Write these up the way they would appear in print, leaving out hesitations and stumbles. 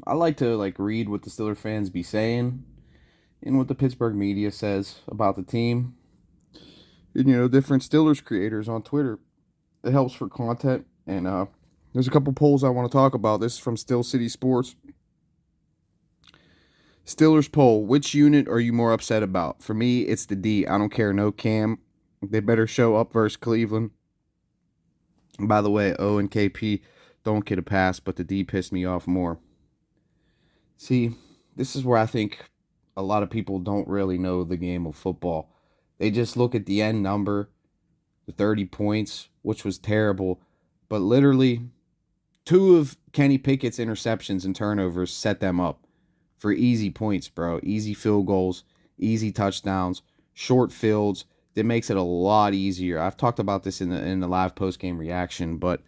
I like to read what the Steeler fans be saying and what the Pittsburgh media says about the team. And different Steelers creators on Twitter. It helps for content. And there's a couple polls I want to talk about. This is from Still City Sports. Steelers poll: which unit are you more upset about? For me, it's the D. I don't care. No Cam. They better show up versus Cleveland. And by the way, O and KP don't get a pass, but the D pissed me off more. See, this is where I think a lot of people don't really know the game of football. They just look at the end number, the 30 points, which was terrible. But literally, two of Kenny Pickett's interceptions and turnovers set them up for easy points, bro. Easy field goals, easy touchdowns, short fields. That makes it a lot easier. I've talked about this in the live post game reaction, but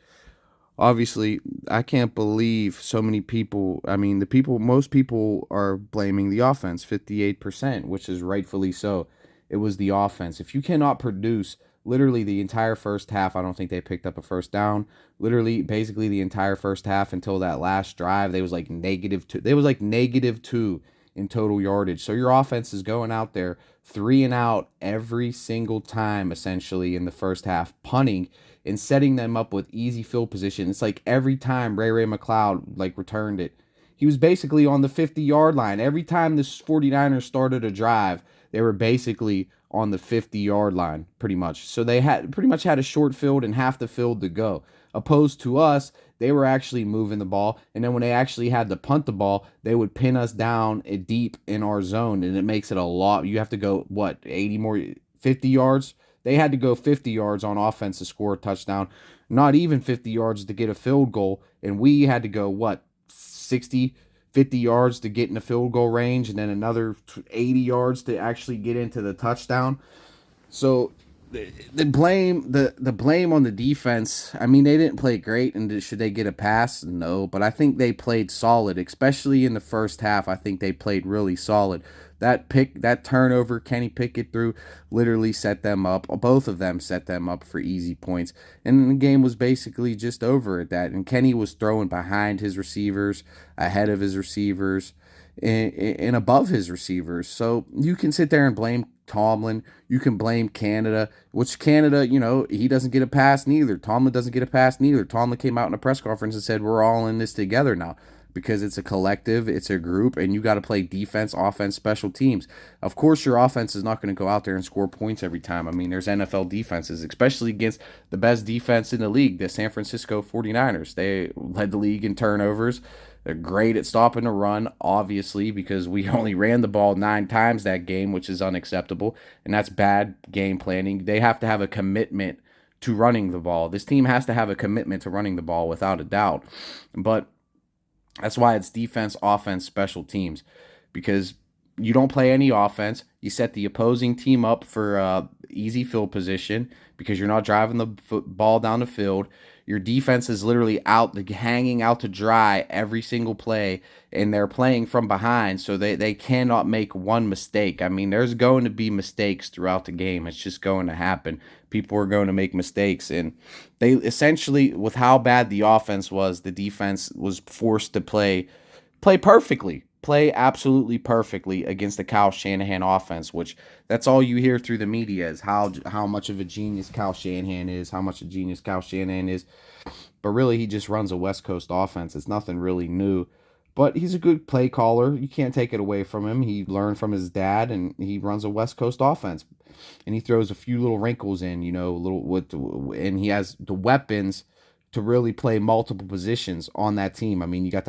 obviously, I can't believe so many people. I mean, most people are blaming the offense, 58%, which is rightfully so. It was the offense. If you cannot produce literally the entire first half, I don't think they picked up a first down. Literally, basically the entire first half until that last drive, they was like -2. They was like -2 in total yardage. So your offense is going out there 3-and-out every single time, essentially, in the first half, punting and setting them up with easy field position. It's like every time Ray McLeod returned it, he was basically on the 50-yard line. Every time the 49ers started a drive, they were basically on the 50-yard line, pretty much. So they had pretty much had a short field and half the field to go. Opposed to us, they were actually moving the ball, and then when they actually had to punt the ball, they would pin us down deep in our zone, and it makes it a lot. You have to go 50 yards. They had to go 50 yards on offense to score a touchdown, not even 50 yards to get a field goal, and we had to go 60, 50 yards to get in the field goal range, and then another 80 yards to actually get into the touchdown. So the blame on the defense. I mean, they didn't play great, and should they get a pass? No, but I think they played solid, especially in the first half. I think they played really solid. That turnover Kenny Pickett threw literally set them up. Both of them set them up for easy points, and the game was basically just over at that. And Kenny was throwing behind his receivers, ahead of his receivers, and above his receivers. So you can sit there and blame Tomlin. You can blame Canada, which Canada, he doesn't get a pass neither. Tomlin doesn't get a pass neither. Tomlin came out in a press conference and said, we're all in this together now because it's a collective, it's a group, and you got to play defense, offense, special teams. Of course, your offense is not going to go out there and score points every time. I mean, there's NFL defenses, especially against the best defense in the league, the San Francisco 49ers. They led the league in turnovers. They're great at stopping the run, obviously, because we only ran the ball 9 times that game, which is unacceptable, and that's bad game planning. They have to have a commitment to running the ball. This team has to have a commitment to running the ball without a doubt. But that's why it's defense, offense, special teams, because you don't play any offense. You set the opposing team up for easy field position because you're not driving the ball down the field. Your defense is literally hanging out to dry every single play, and they're playing from behind, so they cannot make one mistake. I mean, there's going to be mistakes throughout the game. It's just going to happen. People are going to make mistakes, and they essentially, with how bad the offense was, the defense was forced to play perfectly. Play absolutely perfectly against the Kyle Shanahan offense, which that's all you hear through the media is how much of a genius Kyle Shanahan is, how much a genius Kyle Shanahan is. But really, he just runs a West Coast offense. It's nothing really new. But he's a good play caller. You can't take it away from him. He learned from his dad, and he runs a West Coast offense. And he throws a few little wrinkles in, and he has the weapons to really play multiple positions on that team. I mean, you got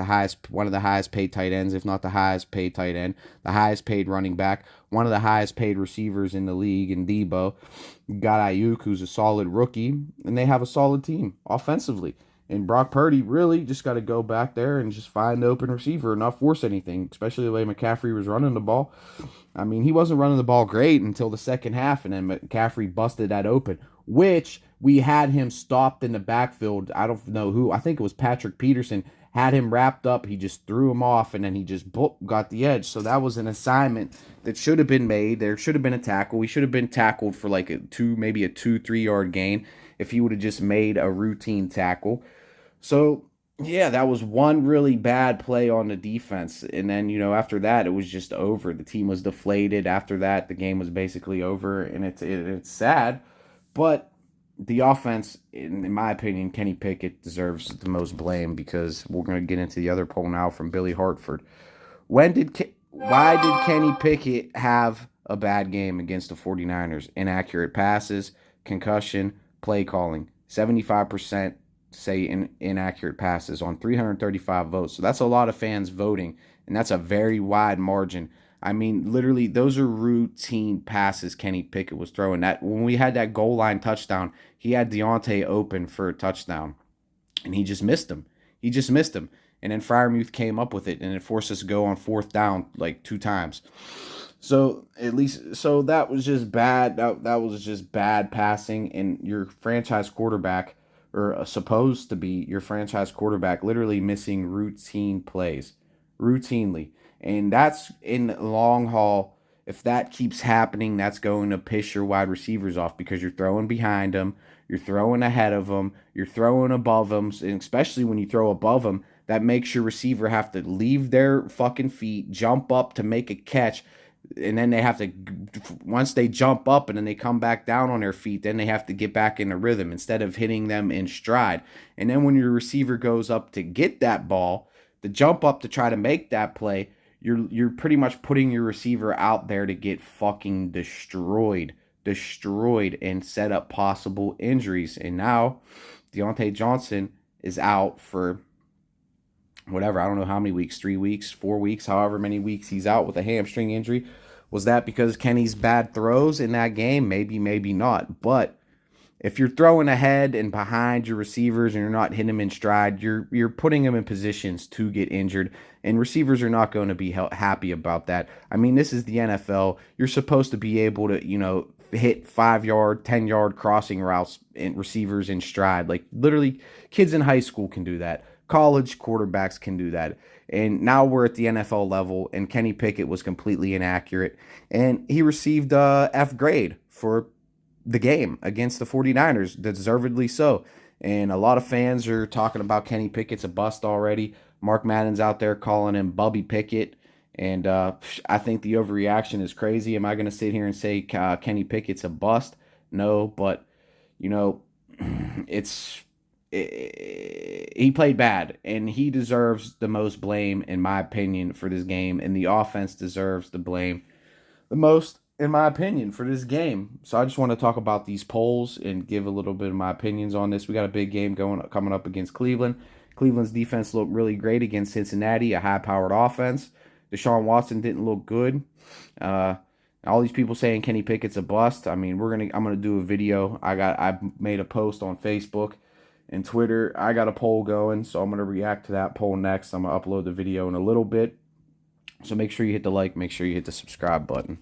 one of the highest paid tight ends, if not the highest paid tight end, the highest paid running back, one of the highest paid receivers in the league in Debo. You got Ayuk, who's a solid rookie, and they have a solid team offensively. And Brock Purdy really just got to go back there and just find the open receiver and not force anything, especially the way McCaffrey was running the ball. I mean, he wasn't running the ball great until the second half, and then McCaffrey busted that open, which we had him stopped in the backfield. I don't know who. I think it was Patrick Peterson. Had him wrapped up. He just threw him off, and then he just got the edge. So that was an assignment that should have been made. There should have been a tackle. We should have been tackled for like maybe a 2-3 yard gain if he would have just made a routine tackle. So Yeah, that was one really bad play on the defense. And then, after that, it was just over. The team was deflated. After that, the game was basically over. And it's sad. But the offense, in my opinion, Kenny Pickett deserves the most blame because we're going to get into the other poll now from Billy Hartford. Why did Kenny Pickett have a bad game against the 49ers? Inaccurate passes, concussion, play calling. 75% say inaccurate passes on 335 votes. So that's a lot of fans voting, and that's a very wide margin. I mean, literally, those are routine passes Kenny Pickett was throwing. That when we had that goal line touchdown, he had Deontay open for a touchdown, and he just missed him. He just missed him. And then Freiermuth came up with it, and it forced us to go on fourth down like 2 times. So at least, so that was just bad. That was just bad passing, and your franchise quarterback, or supposed to be your franchise quarterback, literally missing routine plays, routinely, and that's in the long haul. If that keeps happening, that's going to piss your wide receivers off because you're throwing behind them, you're throwing ahead of them, you're throwing above them, and especially when you throw above them, that makes your receiver have to leave their fucking feet, jump up to make a catch, and then they have to, once they jump up and then they come back down on their feet, then they have to get back in the rhythm instead of hitting them in stride. And then when your receiver goes up to get that ball, the jump up to try to make that play, you're pretty much putting your receiver out there to get fucking destroyed and set up possible injuries. And now Deontay Johnson is out for whatever, I don't know how many weeks, 3 weeks, 4 weeks, however many weeks he's out with a hamstring injury. Was that because Kenny's bad throws in that game? Maybe, maybe not. But if you're throwing ahead and behind your receivers and you're not hitting them in stride, you're putting them in positions to get injured, and receivers are not going to be happy about that. I mean, this is the NFL. You're supposed to be able to, hit 5 yard, 10 yard crossing routes and receivers in stride. Like literally, kids in high school can do that. College quarterbacks can do that. And now we're at the NFL level, and Kenny Pickett was completely inaccurate, and he received a F grade for the game against the 49ers, deservedly so. And a lot of fans are talking about Kenny Pickett's a bust already. Mark Madden's out there calling him Bubby Pickett. And I think the overreaction is crazy. Am I going to sit here and say Kenny Pickett's a bust? No, but, you know, it's he played bad, and he deserves the most blame, in my opinion, for this game. And the offense deserves the blame the most, in my opinion, for this game. So I just want to talk about these polls and give a little bit of my opinions on this. We got a big game coming up against Cleveland. Cleveland's defense looked really great against Cincinnati, a high-powered offense. Deshaun Watson didn't look good. All these people saying Kenny Pickett's a bust. I mean, I'm gonna do a video. I made a post on Facebook and Twitter. I got a poll going, so I'm gonna react to that poll next. I'm gonna upload the video in a little bit. So make sure you hit the like, make sure you hit the subscribe button.